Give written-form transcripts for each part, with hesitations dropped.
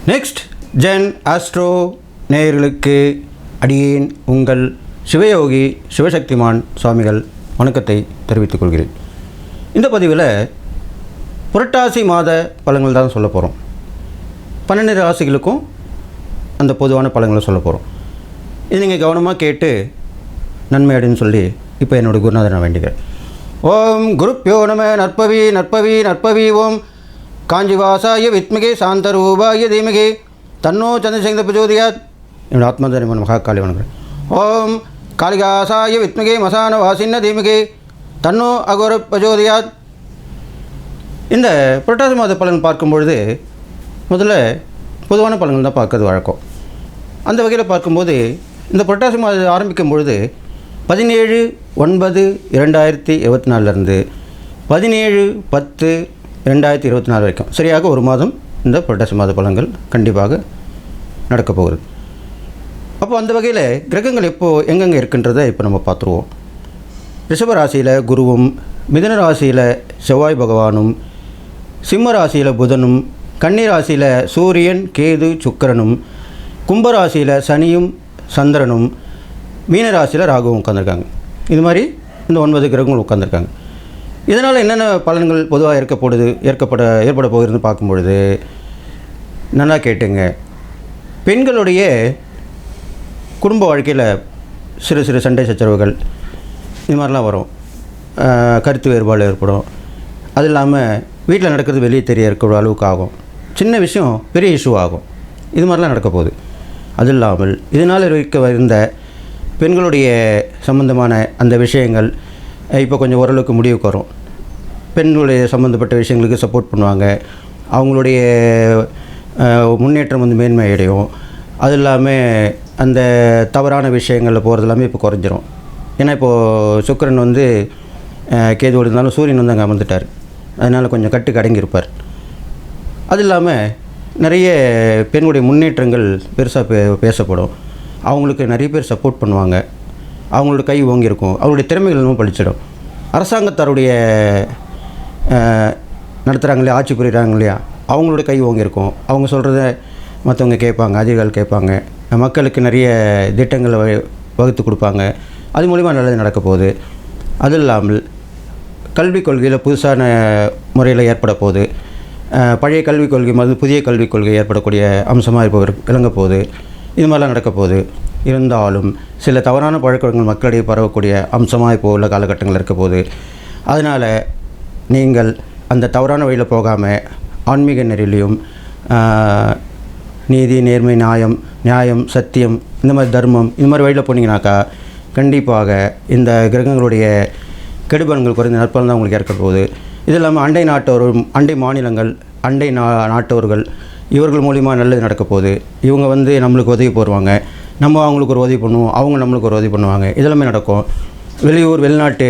Next gen astro நேயர்களுக்கு அடியேன் உங்கள் சிவயோகி சிவசக்திமான் சுவாமிகள் வணக்கத்தை தெரிவித்துக் கொள்கிறேன். இந்த பதிவில் புரட்டாசி மாத பலன்கள் தான் சொல்ல போகிறோம். 12 ராசிகளுக்கும் அந்த பொதுவான பலன்களை சொல்ல போகிறோம். இது நீங்கள் கவனமாக கேட்டு நன்மை அப்படின்னு சொல்லி இப்போ என்னோடய குருநாதர் நான் வேண்டிக்கிறேன். ஓம் குருப்யோ நம நற்பவி நற்பவி நற்பவி ஓம் காஞ்சிவாசாய வித்மிகே சாந்தரூபாய தீமகே தன்னோ சந்திரசேகர பிரச்சோதயாத். என்னோட ஆத்மதரிமன் மகாகாளி வணங்குறேன். ஓம் காளிகாசாய வித்மிகே மசான வாசின்ன தீமகே தன்னோ அகோர பிரச்சோதயாத். இந்த புரட்டாசி மாத பலன் பார்க்கும்பொழுது முதல்ல பொதுவான பலன்கள் தான் பார்க்கறது வழக்கம். அந்த வகையில் பார்க்கும்போது இந்த புரட்டாசி மாதம் ஆரம்பிக்கும் பொழுது 17/9/2024 17/10/2024 வரைக்கும் சரியாக ஒரு மாதம் இந்த புரட்டாசி மாத பலன்கள் கண்டிப்பாக நடக்கப் போகிறது. அப்போ அந்த வகையில் கிரகங்கள் எப்போது எங்கெங்கே இருக்கின்றதை இப்போ நம்ம பார்த்துருவோம். ரிஷப ராசியில் குருவும், மிதுன ராசியில் செவ்வாய் பகவானும், சிம்ம ராசியில் புதனும், கன்னி ராசியில் சூரியன் கேது சுக்கிரனும், கும்பராசியில் சனியும் சந்திரனும், மீன ராசியில் ராகுவும் உட்காந்துருக்காங்க. இது மாதிரி இந்த 9 கிரகங்கள் உட்காந்துருக்காங்க. இதனால் என்னென்ன பலன்கள் பொதுவாக ஏற்பட போகிறதுன்னு பார்க்கும்பொழுது நல்லா கேட்டுங்க. பெண்களுடைய குடும்ப வாழ்க்கையில் சிறு சிறு சண்டை சச்சரவுகள் இது மாதிரிலாம் வரும். கருத்து வேறுபாடு ஏற்படும். அது இல்லாமல் வீட்டில் நடக்கிறது வெளியே தெரிய இருக்கிற அளவுக்கு ஆகும். சின்ன விஷயம் பெரிய இஷ்யூ ஆகும். இது மாதிரிலாம் நடக்க போகுது. அது இல்லாமல் இதனால் இருந்த பெண்களுடைய சம்பந்தமான அந்த விஷயங்கள் இப்போ கொஞ்சம் ஓரளவுக்கு முடிவுக்கு வரும். பெண்களுடைய சம்மந்தப்பட்ட விஷயங்களுக்கு சப்போர்ட் பண்ணுவாங்க. அவங்களுடைய முன்னேற்றம் மேன்மை அடையும். அது இல்லாமல் அந்த தவறான விஷயங்களில் போகிறது எல்லாமே இப்போ குறைஞ்சிரும். ஏன்னா இப்போது சுக்கிரன் கேதுவோடு இருந்தாலும் சூரியன் அங்கே அமர்ந்துட்டார். அதனால் கொஞ்சம் கட்டுக்கு அடங்கியிருப்பார். அது இல்லாமல் நிறைய பெண்களுடைய முன்னேற்றங்கள் பெருசாக பேசப்படும். அவங்களுக்கு நிறைய பேர் சப்போர்ட் பண்ணுவாங்க. அவங்களோட கை ஓங்கியிருக்கும். அவங்களுடைய திறமைகளும் பழிச்சிடும். அரசாங்கத்தாருடைய நடத்துகிறாங்க இல்லையா, ஆட்சி புரிகிறாங்க இல்லையா, அவங்களோட கை ஓங்கியிருக்கும். அவங்க சொல்கிறத மற்றவங்க கேட்பாங்க, அதிகாரிகள் கேட்பாங்க. மக்களுக்கு நிறைய திட்டங்களை வகுத்து கொடுப்பாங்க. அது மூலிமா நல்லது நடக்க போகுது. அது இல்லாமல் கல்விக் கொள்கையில் புதுசான முறையில் ஏற்பட போகுது. பழைய கல்விக் கொள்கை புதிய கல்விக் கொள்கை ஏற்படக்கூடிய அம்சமாக இப்போ விளங்க போகுது. இது மாதிரிலாம் நடக்க போகுது. இருந்தாலும் சில தவறான பழக்கங்கள் மக்களிடையே பரவக்கூடிய அம்சமாக இப்போ உள்ள காலகட்டங்கள் இருக்க போகுது. அதனால் நீங்கள் அந்த தவறான வழியில் போகாமல் ஆன்மீக நெறியிலையும் நீதி, நேர்மை, நியாயம், சத்தியம், இந்த மாதிரி தர்மம், இந்த மாதிரி வழியில் போனீங்கன்னாக்கா கண்டிப்பாக இந்த கிரகங்களுடைய கெடுபலன்கள் குறைந்த நற்பலன் தான் உங்களுக்கு ஏற்பட போகுது. இது இல்லாமல் அண்டை நாட்டவரும், அண்டை மாநிலங்கள், அண்டை நாட்டவர்கள் இவர்கள் மூலிமா நல்லது நடக்க போகுது. இவங்க நம்மளுக்கு உதவி போடுவாங்க. நம்ம அவங்களுக்கு ஒரு உதவி பண்ணுவோம். அவங்க நம்மளுக்கு ஒரு உதவி பண்ணுவாங்க. இதெல்லாமே நடக்கும். வெளியூர் வெளிநாட்டு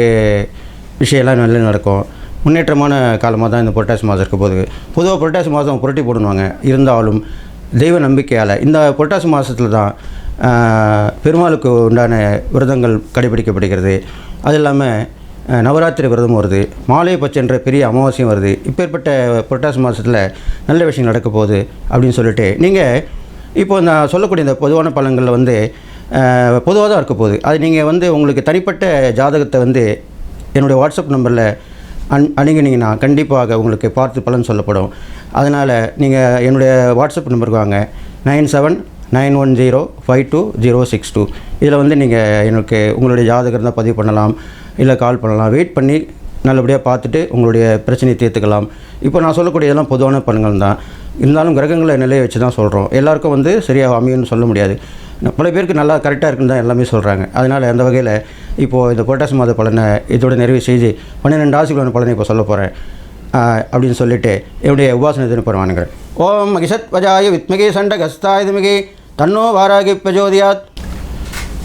விஷயம்லாம் நல்லது நடக்கும். முன்னேற்றமான காலமாக தான் இந்த புரட்டாசி மாதம் இருக்க போகுது. பொதுவாக புரட்டாசி மாதம் புரட்டி போடுவாங்க. இருந்தாலும் தெய்வ நம்பிக்கையால் இந்த புரட்டாசி மாதத்தில் தான் பெருமாளுக்கு உண்டான விரதங்கள் கடைபிடிக்கப்படுகிறது. அது இல்லாமல் நவராத்திரி விரதம் வருது. மாலை பச்சைன்ற பெரிய அமாவாசையும் வருது. இப்பேற்பட்ட புரட்டாசி மாதத்தில் நல்ல விஷயம் நடக்க போகுது அப்படின்னு சொல்லிட்டு நீங்கள் இப்போ நான் சொல்லக்கூடிய இந்த பொதுவான பலன்களில் பொதுவாக தான் இருக்க போகுது. அது நீங்கள் உங்களுக்கு தனிப்பட்ட ஜாதகத்தை என்னுடைய வாட்ஸ்அப் நம்பரில் அணுகினீங்கன்னா கண்டிப்பாக உங்களுக்கு பார்த்து பலன் சொல்லப்படும். அதனால் நீங்கள் என்னுடைய வாட்ஸ்அப் நம்பருக்கு வாங்க. 9791052062. இதில் நீங்கள் எனக்கு உங்களுடைய ஜாதகம் தான் பதிவு பண்ணலாம், இல்லை கால் பண்ணலாம். வெயிட் பண்ணி நல்லபடியாக பார்த்துட்டு உங்களுடைய பிரச்சனையை தீர்த்துக்கலாம். இப்போ நான் சொல்லக்கூடிய இதெல்லாம் பொதுவான பலன்கள் தான். இருந்தாலும் கிரகங்களை நிலையை வச்சு தான் சொல்கிறோம். எல்லாருக்கும் சரியாக அமையும்னு சொல்ல முடியாது. பல பேருக்கு நல்லா கரெக்டாக இருக்குன்னு தான் எல்லாமே சொல்கிறாங்க. அதனால் அந்த வகையில் இப்போது இந்த புரட்டாசி மாத பலனை இதோட நிறைவு செய்து 12 ராசிகளான பலனை இப்போ சொல்ல போகிறேன் அப்படின்னு சொல்லிவிட்டு என்னுடைய உபாசனை தினப்பரம் வாங்குகிறேன். ஓம் மகிஷத் வஜாய வித்மிகே சண்ட கஸ்தாய திமிகே தன்னோ வாராகி பிரஜோதியாத்.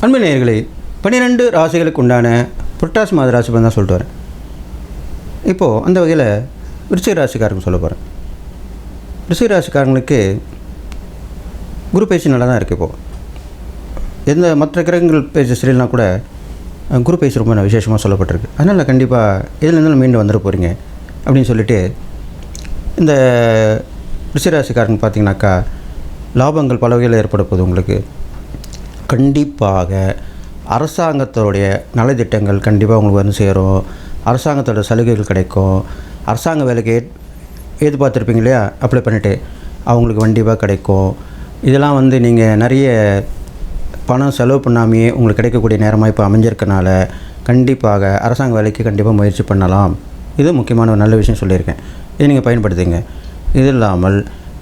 அன்பு நேயர்களே, 12 ராசிகளுக்கு உண்டான புரட்டாசி மாத ராசி பலன் தான் சொல்லிட்டு வரேன். இப்போது அந்த வகையில் விருச்சிக ராசிக்காரங்க சொல்ல போகிறேன். விருச்சிக ராசிக்காரங்களுக்கு குரு பயிற்சி நல்லா தான் இருக்குது. இப்போது எந்த மற்ற கிரகங்கள் பேச்சு சரியில்லைனா கூட குரு பயிற்சி ரொம்ப விசேஷமாக சொல்லப்பட்டிருக்கு. அதனால் கண்டிப்பாக இதில் இருந்தாலும் மீண்டு வந்துட போகிறீங்க அப்படின்னு சொல்லிட்டு இந்த ரிஷிராசிக்காரங்க பார்த்திங்கனாக்கா லாபங்கள் பல வகையில் ஏற்பட போகுது உங்களுக்கு. கண்டிப்பாக அரசாங்கத்தோடைய நலத்திட்டங்கள் கண்டிப்பாக உங்களுக்கு வந்து சேரும். அரசாங்கத்தோட சலுகைகள் கிடைக்கும். அரசாங்க வேலைக்கு எதிர்பார்த்துருப்பீங்க இல்லையா, அப்ளை பண்ணிவிட்டு அவங்களுக்கு கண்டிப்பாக கிடைக்கும். இதெல்லாம் வந்து நீங்கள் நிறைய பணம் செலவு பண்ணாமையே உங்களுக்கு கிடைக்கக்கூடிய நேரமாக இப்போ அமைஞ்சிருக்கனால கண்டிப்பாக அரசாங்க வேலைக்கு கண்டிப்பாக முயற்சி பண்ணலாம். இது முக்கியமான ஒரு நல்ல விஷயம் சொல்லியிருக்கேன். இதை நீங்கள் பயன்படுத்துங்க. இது இல்லாமல்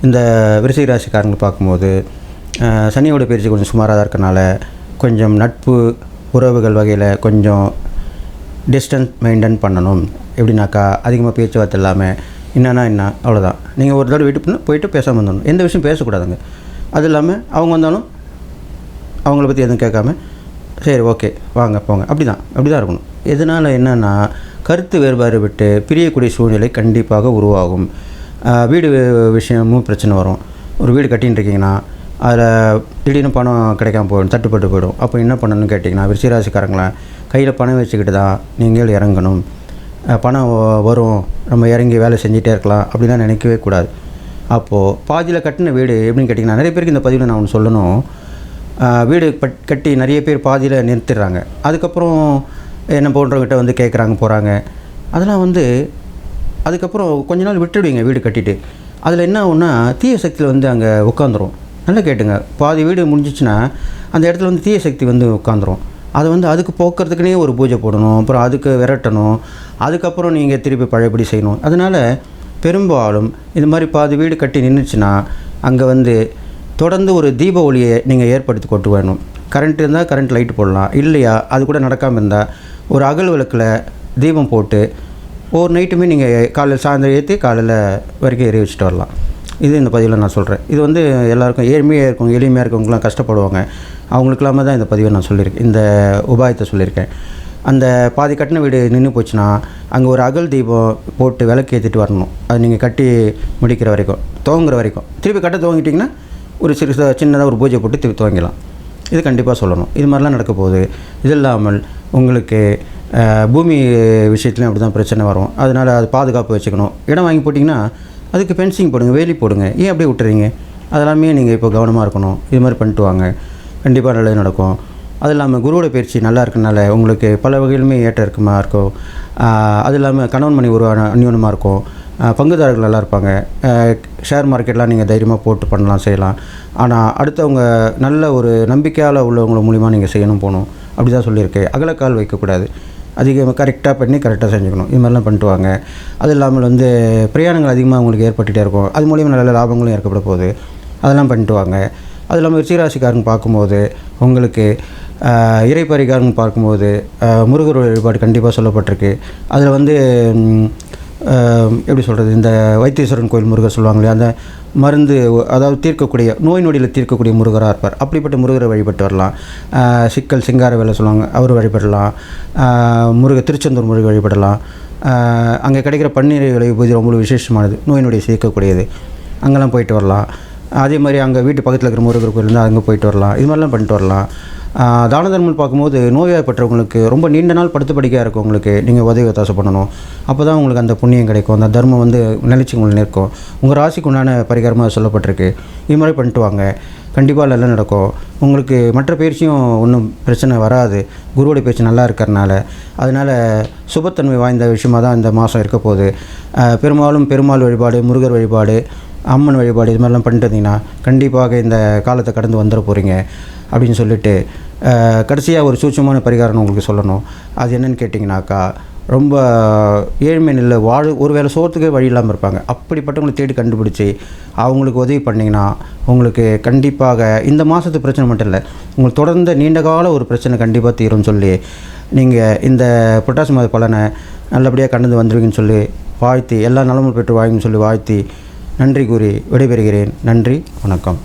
இந்த விருச்சிக ராசிக்காரங்க பார்க்கும்போது சனியோட பயிற்சி கொஞ்சம் சுமாராக தான் இருக்கனால கொஞ்சம் நட்பு உறவுகள் வகையில் கொஞ்சம் டிஸ்டன்ஸ் மெயின்டைன் பண்ணணும். எப்படின்னாக்கா அதிகமாக பேச்சுவார்த்தை இல்லாமல் என்ன அவ்வளோதான். நீங்கள் ஒரு தடவை வீட்டு போயிட்டு பேசாமல் வந்துடணும். எந்த விஷயம் பேசக்கூடாதுங்க. அது இல்லாமல் அவங்க வந்தாலும் அவங்கள பற்றி எதுவும் கேட்காம சரி ஓகே வாங்க போங்க அப்படி தான் இருக்கணும். இதனால் என்னென்னா கருத்து வேறுபாடு விட்டு பிரியக்கூடிய சூழ்நிலை கண்டிப்பாக உருவாகும். வீடு விஷயமும் பிரச்சனை வரும். ஒரு வீடு கட்டின்னு இருக்கீங்கன்னா அதில் திடீர்னு பணம் கிடைக்காம போயிடும், தட்டுப்பட்டு போயிடும். அப்போ என்ன பண்ணணும்னு கேட்டிங்கன்னா விருச்சிக ராசிக்காரங்களா கையில் பணம் வச்சுக்கிட்டு தான் நீங்கள் இறங்கணும். பணம் வரும், நம்ம இறங்கி வேலை செஞ்சிட்டே இருக்கலாம் அப்படிலாம் நினைக்கவே கூடாது. அப்போது பாதியில் கட்டின வீடு எப்படின்னு கேட்டிங்கன்னா நிறைய பேருக்கு இந்த பதிவில் நான் ஒன்று சொல்லணும். வீடு கட்டி நிறைய பேர் பாதியில் நிறுத்திடுறாங்க. அதுக்கப்புறம் என்ன போன்றவங்கிட்ட வந்து கேட்குறாங்க போகிறாங்க. அதெல்லாம் வந்து அதுக்கப்புறம் கொஞ்ச நாள் விட்டுடுவீங்க வீடு கட்டிட்டு. அதில் என்ன ஆகுன்னா தீய சக்தியில் வந்து அங்கே உட்காந்துரும். நல்லா கேட்டுங்க, பாதி வீடு முடிஞ்சிச்சுன்னா அந்த இடத்துல வந்து தீய சக்தி வந்து உட்காந்துரும். அதை வந்து அதுக்கு போக்குறதுக்குனே ஒரு பூஜை போடணும், அப்புறம் அதுக்கு விரட்டணும், அதுக்கப்புறம் நீங்கள் திருப்பி பழையபடி செய்யணும். அதனால் பெரும்பாலும் இது மாதிரி பாதி வீடு கட்டி நின்றுச்சுன்னா அங்கே வந்து தொடர்ந்து ஒரு தீப ஒளியை நீங்கள் ஏற்படுத்தி கொண்டு வரணும். கரண்ட் இருந்தால் கரண்ட் லைட் போடலாம், இல்லையா அது கூட நடக்காமல் இருந்தால் ஒரு அகல் விளக்கில் தீபம் போட்டு ஒரு நைட்டுமே நீங்கள் காலையில் சாயந்தரம் ஏற்றி காலையில் வரைக்கும் எரிய வச்சுட்டு வரலாம். இது இந்த பதிவில் நான் சொல்கிறேன். இது வந்து எல்லாருக்கும் எளிமையாக இருக்கும், எளிமையாக இருக்கவங்களாம் கஷ்டப்படுவாங்க, அவங்களுக்கெல்லாம தான் இந்த பதிவை நான் சொல்லியிருக்கேன், இந்த உபாயத்தை சொல்லியிருக்கேன். அந்த பாதி கட்டின வீடு நின்று போச்சுன்னா அங்கே ஒரு அகல் தீபம் போட்டு விளக்கு ஏற்றிட்டு வரணும். அது நீங்கள் கட்டி முடிக்கிற வரைக்கும், துவங்குற வரைக்கும். திருப்பி கட்ட துவங்கிட்டிங்கன்னா ஒரு சின்னதாக ஒரு பூஜை போட்டு திருப்பி துவங்கலாம். இது கண்டிப்பாக சொல்லணும். இது மாதிரிலாம் நடக்க போகுது. இது இல்லாமல் உங்களுக்கு பூமி விஷயத்துலையும் அப்படி தான் பிரச்சனை வரும். அதனால் அது பாதுகாப்பு வச்சுக்கணும். இடம் வாங்கி போட்டிங்கன்னா அதுக்கு ஃபென்சிங் போடுங்க, வேலி போடுங்க. ஏன் அப்படியே விட்டுறீங்க? அதெல்லாமே நீங்கள் இப்போ கவனமாக இருக்கணும். இது மாதிரி பண்ணிட்டு வாங்க, கண்டிப்பாக நல்லது நடக்கும். அது இல்லாமல் குருவோட பயிற்சி நல்லா இருக்கனால உங்களுக்கு பல வகையிலுமே ஏற்ற இறக்கமாக இருக்கும். அது இல்லாமல் கணவன் மணி ஒரு அந்யோன்யமாக இருக்கும். பங்குதாரர்கள் நல்லா இருப்பாங்க. ஷேர் மார்க்கெட்லாம் நீங்கள் தைரியமாக போட்டு பண்ணலாம், செய்யலாம். ஆனால் அடுத்தவங்க நல்ல ஒரு நம்பிக்கையால் உள்ளவங்கள மூலிமா நீங்கள் செய்யணும் போகணும். அப்படி தான் சொல்லியிருக்கேன். அகலக்கால் வைக்கக்கூடாது. அதிகமாக கரெக்டாக பண்ணி கரெக்டாக செஞ்சுக்கணும். இது மாதிரிலாம் பண்ணிட்டு வாங்க. அது இல்லாமல் வந்து பிரயாணங்கள் அதிகமாக உங்களுக்கு ஏற்பட்டுகிட்டே இருக்கும். அது மூலிமா நல்ல லாபங்களும் ஏற்பட போகுது. அதெல்லாம் பண்ணிட்டு வாங்க. அது இல்லாமல் விருச்சிக ராசிக்காரங்க பார்க்கும்போது உங்களுக்கு இறை பரிகாரங்க பார்க்கும்போது முருகர் வழிபாடு கண்டிப்பாக சொல்லப்பட்டிருக்கு. அதில் வந்து எப்படி சொல்கிறது, இந்த வைத்தீஸ்வரன் கோயில் முருகர் சொல்லுவாங்க இல்லையா, அந்த மருந்து அதாவது தீர்க்கக்கூடிய நோய் நொடியில் தீர்க்கக்கூடிய முருகராக இருப்பார். அப்படிப்பட்ட முருகரை வழிபட்டு வரலாம். சிக்கல் சிங்கார வேலை சொல்லுவாங்க, அவர் வழிபடலாம். திருச்செந்தூர் முருகர் வழிபடலாம். அங்கே கிடைக்கிற பன்னீர் விலை பூஜை ரொம்ப விசேஷமானது, நோய் நொடியை சேர்க்கக்கூடியது. அங்கெல்லாம் போயிட்டு வரலாம். அதே மாதிரி அங்கே வீட்டு பக்கத்தில் இருக்கிற முருகர் கோயில் இருந்தால் அங்கே போயிட்டு வரலாம். இது மாதிரிலாம் பண்ணிட்டு வரலாம். தான தர்மம் பார்க்கும்போது நோய்வாய்ப்பட்டவங்களுக்கு ரொம்ப நீண்ட நாள் படுத்து படிக்கையாக இருக்கவங்களுக்கு நீங்கள் உதவி ஒத்தாசை பண்ணணும். அப்போ தான் உங்களுக்கு அந்த புண்ணியம் கிடைக்கும், அந்த தர்மம் வந்து நிலைச்சி உங்களுக்கு நிற்கும். உங்கள் ராசிக்கு உண்டான பரிகாரமாக சொல்லப்பட்டிருக்கு. இது மாதிரி பண்ணிட்டு வாங்க, கண்டிப்பாக நல்லா நடக்கும். உங்களுக்கு மற்ற பயிற்சியும் ஒன்றும் பிரச்சனை வராது. குருவோட பயிற்சி நல்லா இருக்கிறனால அதனால் சுபத்தன்மை வாய்ந்த விஷயமாக தான் இந்த மாதம் இருக்க போகுது. பெரும்பாலும் பெருமாள் வழிபாடு, முருகர் வழிபாடு, அம்மன் வழிபாடு இது மாதிரிலாம் பண்ணிட்டு வந்தீங்கன்னா கண்டிப்பாக இந்த காலத்தை கடந்து வந்துட போகிறீங்க அப்படின்னு சொல்லிட்டு கடைசியாக ஒரு சூட்சமான பரிகாரம் உங்களுக்கு சொல்லணும். அது என்னென்னு கேட்டிங்கனாக்கா, ரொம்ப ஏழ்மை நிலை ஒரு வேளை சோற்றுக்கே வழி இல்லாமல் இருப்பாங்க. அப்படிப்பட்டவங்களை தேடி கண்டுபிடிச்சி அவங்களுக்கு உதவி பண்ணிங்கன்னா உங்களுக்கு கண்டிப்பாக இந்த மாதத்து பிரச்சனை மட்டும் இல்லை, உங்களுக்கு தொடர்ந்து நீண்ட கால ஒரு பிரச்சனை கண்டிப்பாக தீரும்னு சொல்லி நீங்கள் இந்த புரட்டாசி மாத பலனை நல்லபடியாக கடந்து வந்துருவீங்கன்னு சொல்லி வாழ்த்தி, எல்லா நலமும் பெற்று வாங்குன்னு சொல்லி வாழ்த்தி நன்றி கூறி விடைபெறுகிறேன். நன்றி, வணக்கம்.